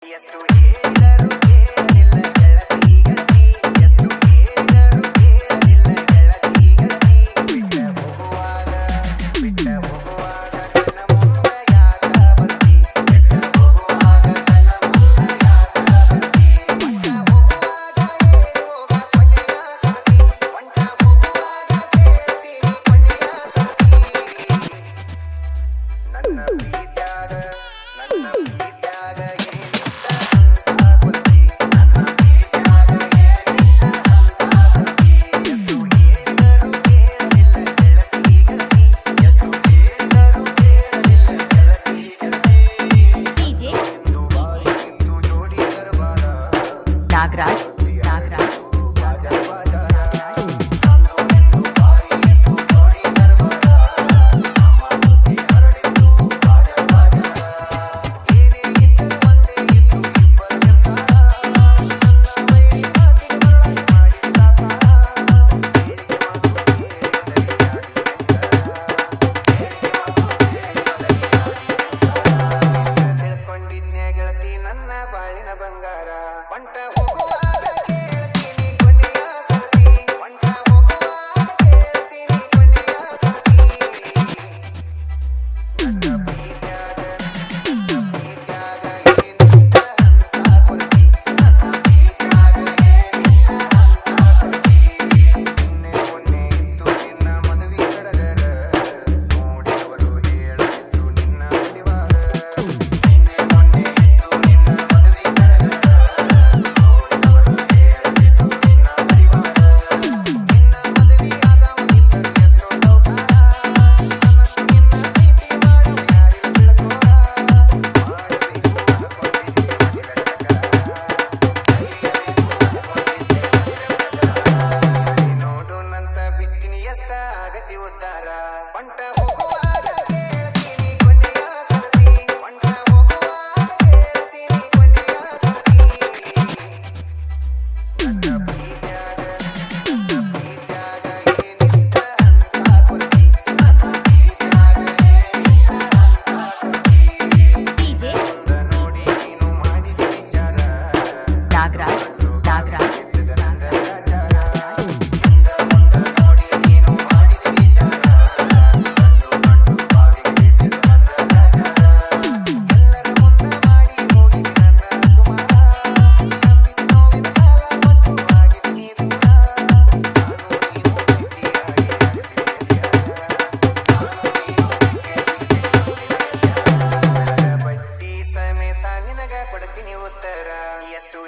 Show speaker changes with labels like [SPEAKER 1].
[SPEAKER 1] ಎಷ್ಟು ಹೇಳಿದರು ಕೇಳಲಿಲ್ಲ ಗೆಳತಿ ಗತಿ, ಎಷ್ಟು ಹೇಳಿದರು ಕೇಳಲಿಲ್ಲ ಗೆಳತಿ ಗತಿ. ಬಿಟ್ಟ ಹೋಗುವಾಗ ಕಣ್ಣ ಮುಂದ ಯಾಕ ಬರ್ತಿ, ಬಿಟ್ಟ ಹೋಗುವಾಗ ಕಣ್ಣ ಮುಂದ ಯಾಕ ಬರ್ತಿ. ಹೊಂಟ ಹೋಗುವಾಗ ಹೇಳುವಾಗ ಕೊನೆಯ ಸರತಿ, ಹೊಂಟ ಹೋಗುವಾಗ ಕೇಳ್ತೀನಿ ಕೊನೆಯ ಸರತಿ. ನನ್ನ ಪ್ರೀತ್ಯಾಗ ನನ್ನ ಪ್ರೀತ್ಯಾಗ ಏನಿತ್ತ ಅಂತ ಗೊತ್ತಿ, ನನ್ನ ಪ್ರೀತ್ಯಾಗ ಏನಿತ್ತ ಅಂತ ಗೊತ್ತಿ. ಎಷ್ಟು ಹೇಳಿದರು ಕೇಳಲಿಲ್ಲ ಗೆಳತಿ ಗತಿ, ಎಷ್ಟು ಹೇಳಿದರು ಕೇಳಲಿಲ್ಲ ಗೆಳತಿ ಗತಿ.
[SPEAKER 2] ಡಿಜೆ
[SPEAKER 1] ಎಂದು ಬಾರಿದ್ದು ಜೋಡಿ ದರ್ಬಾರ,
[SPEAKER 2] ನಾಗರಾಜ್ ನಾಗರಾಜ್
[SPEAKER 1] ಬಾಜಾ ಬಾಜಾರ. ಎಂದು ಬಾರಿದ್ದು ಜೋಡಿ ದರ್ಬಾರ, ನಮ್ಮ ಸುದ್ದಿ ಹರಡಿದ್ದು ಬಾಜಾ ಬಾಜಾರ. ಏನೇ ಇದ್ದರೂ ಒಂದೇ ಇದ್ದು ಇಬ್ಬರಿರ್ತಾರ, ನನ್ನ ವೈರಿ ಮಾತಿಗೆ ಮರಳಾಗಿ ಮಾಡಿದ ತಾಪ. ಹೇಳಿಕೆ ಮಾತು ಕೇಳಿದರೆ ಯಾಡಿ ತಿಳ್ಕೊಂಡಿದ್ನ್ಯಾ ಗೆಳತಿ ನನ್ನ ಬಾಳಿನ ಬಂಗಾರ. ಹೊಂಟ ಹೋಗುವಾಗ ಕೇಳ್ತೀನಿ ಕೊನೆಯ ಸರತಿ, ಹೊಂಟ ಹೋಗುವಾಗ ಕೇಳ್ತೀನಿ ಕೊನೆಯ ಸರತಿ. ನನ್ನ ಪ್ರೀತ್ಯಾಗ ಏನಿತ್ತ ಅಂತ ಕೊರತಿ, ನನ್ನ ಪ್ರೀತ್ಯಾಗ ಏನಿತ್ತ ಅಂತ ಕೊರತಿ. ನಿನ್ನೆ ಮೊನ್ನೆ ಇತ್ತು ನಿನ್ನ ಮದುವೆ ಸಡಗರ, ನೋಡಿದವರು ಹೇಳುತ್ತಿದ್ದು ನಿನ್ನ ಬಡಿವಾರ. ನಿನ್ನೆ ಮೊನ್ನೆ ಇತ್ತು ನಿನ್ನ ಮದುವೆ ಸಡಗರ, ನೋಡಿದವರು ಹೇಳುತ್ತಿದ್ದು ನಿನ್ನ ಬಡಿವಾರ. ನಿನ್ನ ಮದುವೆಯಾದವ ಇದ್ದರು ಎಷ್ಟೋ ಸೌಕಾರ, ನನ್ನಷ್ಟು ನಿನ್ನ ಪ್ರೀತಿ ಮಾಡು ಯಾರಿಗೂ ಬಿಳಕೋರ. ಮಾಡಬೇಕು ಅನ್ಕೊಂಡಿದ್ದೆ ಮದಿವೆರಡಕ, ನೋಡುನಂತ ಬಿಟ್ಟಿನಿ ಎಷ್ಟ ಆಗತಿ ಉದ್ಧಾರ. ಹೊಂಟ ಹೋಗುವಾಗ ಕೇಳ್ತೀನಿ ಕೊನೆಯ ಸರತಿ, ಹೊಂಟ ಹೋಗುವಾಗ ಕೇಳ್ತೀನಿ ಕೊನೆಯ ಸರತಿ. ನನ್ನ ಪ್ರೀತ್ಯಾಗ ಏನಿತ್ತ ಅಂತ ಕೊರತಿ, ನನ್ನ ಪ್ರೀತ್ಯಾಗ ಏನಿತ್ತ ಅಂತ ಕೊರತಿ.
[SPEAKER 2] ಡಿಜೆ
[SPEAKER 1] ಮುಂದ ನೋಡಿ ನೀನು ಮಾಡಿದ ವಿಚಾರ,
[SPEAKER 2] ನಾಗರಾಜ್ ನಾಗರಾಜ್
[SPEAKER 1] ನಂದ ರಾಜಾರ. ಮುಂದ ನೋಡಿ ನೀನು ಮಾಡಿದ ವಿಚಾರ, ಕಂಡು ಬಾವಿಗೆ ಬಿಟ್ಟಿದ ನನ್ನ ರಾಜಾರ. ಎಲ್ಲರ ಮುಂದ ಮಾಡಿ ಹೋಗಿದಿ ನನ್ನ ಸುಮಾರ, ನಂಬಿಸಿ ನೋವಿನ ಸಾಲ ಕೊಟ್ಟು ಆಗಿದಿ ನೀ ದೂರ. ನಾನು ನೀನು ಗಟ್ಟಿಯಾಗಿ ಆಗ್ತೀವಿ ಬಡ್ಡಿ ಸಮೇತ ನಿನಗ ಕೊಡ್ತೀನಿ ಉತ್ತರ. ಎಷ್ಟು